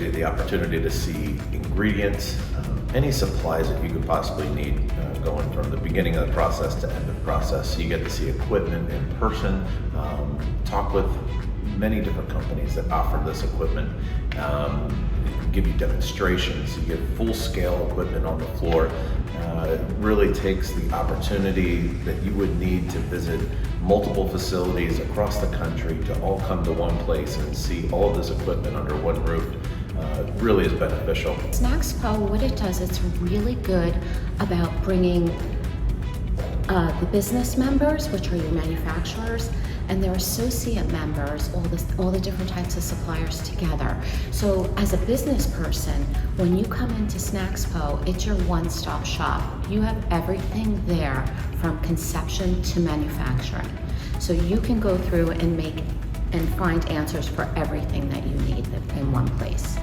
you the opportunity to see ingredients, any supplies that you could possibly need, going from the beginning of the process to end of process. You get to see equipment in person, talk with many different companies that offer this equipment, give you demonstrations, you get full-scale equipment on the floor. It really takes the opportunity that you would need to visit multiple facilities across the country to all come to one place and see all of this equipment under one roof. Really is beneficial. SNAXPO, what it does, it's really good about bringing the business members, which are your manufacturers, and their associate members, all the different types of suppliers together. So as a business person, when you come into SNAXPO, it's your one-stop shop. You have everything there from conception to manufacturing. So you can go through and find answers for everything that you need in one place.